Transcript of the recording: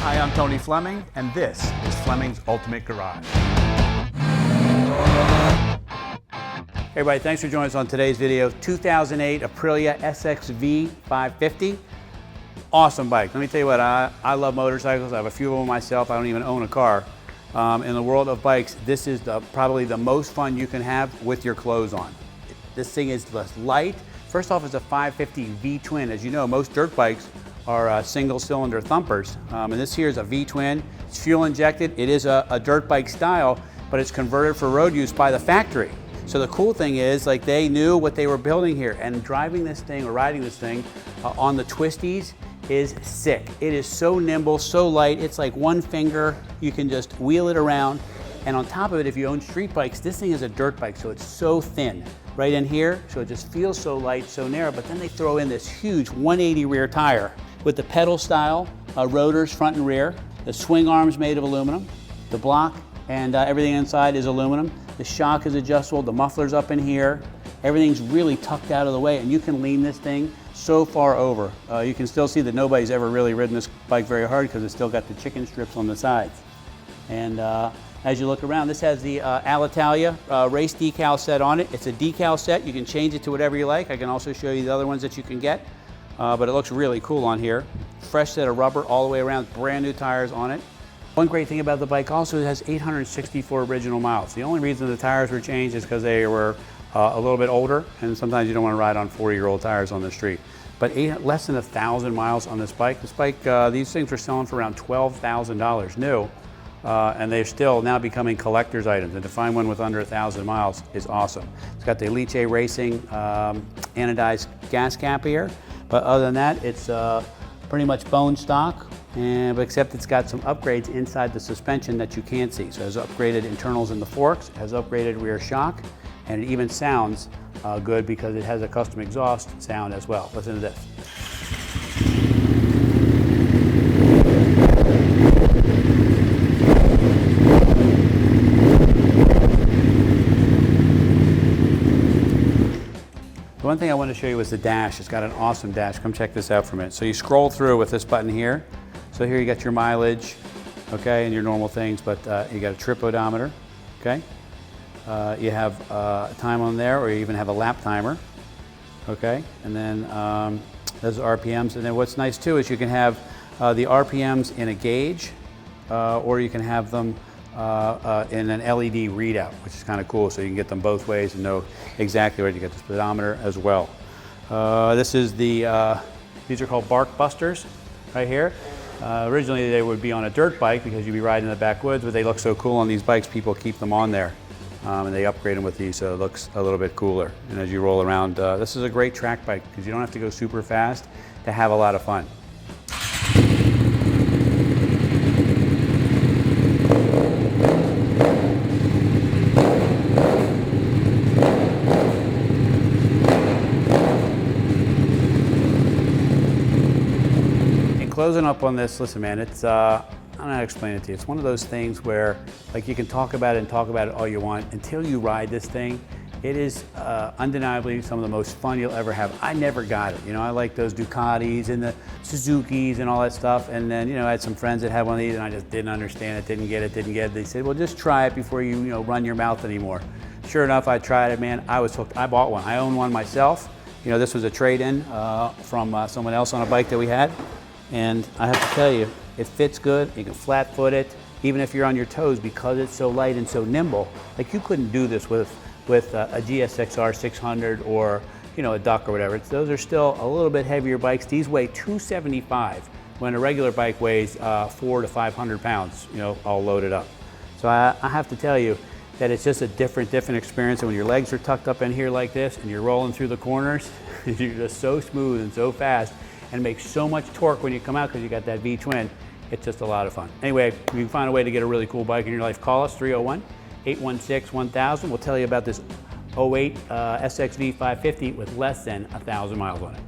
Hi, I'm Tony Fleming, and this is Fleming's Ultimate Garage. Hey everybody, thanks for joining us on today's video. 2008 Aprilia SXV550. Awesome bike. Let me tell you what, I love motorcycles. I have a few of them myself. I don't even own a car. In the world of bikes, this is probably the most fun you can have with your clothes on. This thing is light. First off, it's a 550 V-twin. As you know, most dirt bikes are single-cylinder thumpers. And this here is a V-twin. It's fuel injected. It is a dirt bike style, but it's converted for road use by the factory. So the cool thing is, like, they knew what they were building here, and driving this thing or riding this thing on the twisties is sick. It is so nimble, so light. It's like one finger, you can just wheel it around. And on top of it, if you own street bikes, this thing is a dirt bike, so it's so thin right in here, so it just feels so light, so narrow. But then they throw in this huge 180 rear tire with the pedal style rotors front and rear, the swing arms made of aluminum, the block and everything inside is aluminum. The shock is adjustable, the muffler's up in here. Everything's really tucked out of the way, and you can lean this thing so far over. You can still see that nobody's ever really ridden this bike very hard because it's still got the chicken strips on the sides. And as you look around, this has the Alitalia race decal set on it. It's a decal set. You can change it to whatever you like. I can also show you the other ones that you can get. But it looks really cool on here. Fresh set of rubber all the way around, brand new tires on it. One great thing about the bike also, it has 864 original miles. The only reason the tires were changed is because they were a little bit older, and sometimes you don't want to ride on 40-year-old tires on the street. But less than 1,000 miles on this bike. This bike, these things were selling for around $12,000 new, and they're still now becoming collector's items. And to find one with under 1,000 miles is awesome. It's got the Elite Racing anodized gas cap here, but other than that, it's pretty much bone stock. Except it's got some upgrades inside the suspension that you can't see. So it has upgraded internals in the forks, it has upgraded rear shock, and it even sounds good because it has a custom exhaust sound as well. Listen to this. One thing I want to show you is the dash. It's got an awesome dash. Come check this out for a minute. So you scroll through with this button here. So here you got your mileage, okay, and your normal things, but you got a trip odometer, okay? You have time on there, or you even have a lap timer, okay? And then those are RPMs. And then what's nice too is you can have the RPMs in a gauge, or you can have them in an LED readout, which is kind of cool. So you can get them both ways and know exactly where to get the speedometer as well. This is the, these are called bark busters right here. Originally they would be on a dirt bike because you'd be riding in the backwoods, but they look so cool on these bikes, people keep them on there. And they upgrade them with these so it looks a little bit cooler. And as you roll around, this is a great track bike because you don't have to go super fast to have a lot of fun. Closing up on this, listen man, it's, I don't know how to explain it to you. It's one of those things where, like, you can talk about it and talk about it all you want. Until you ride this thing, it is undeniably some of the most fun you'll ever have. I never got it. You know, I like those Ducatis and the Suzukis and all that stuff. And then, you know, I had some friends that had one of these and I just didn't understand it, didn't get it. They said, well, just try it before you, run your mouth anymore. Sure enough, I tried it, man. I was hooked. I bought one. I own one myself. You know, this was a trade-in from someone else on a bike that we had. And I have to tell you, it fits good. You can flat foot it, even if you're on your toes, because it's so light and so nimble. Like, you couldn't do this with a GSXR 600 or, a Duck or whatever. Those are still a little bit heavier bikes. These weigh 275 when a regular bike weighs 400 to 500 pounds, all loaded up. So I have to tell you that it's just a different experience. And when your legs are tucked up in here like this and you're rolling through the corners, you're just so smooth and so fast, and makes so much torque when you come out because you got that V-twin. It's just a lot of fun. Anyway, if you can find a way to get a really cool bike in your life, call us, 301-816-1000. We'll tell you about this 08 SXV550 with less than 1,000 miles on it.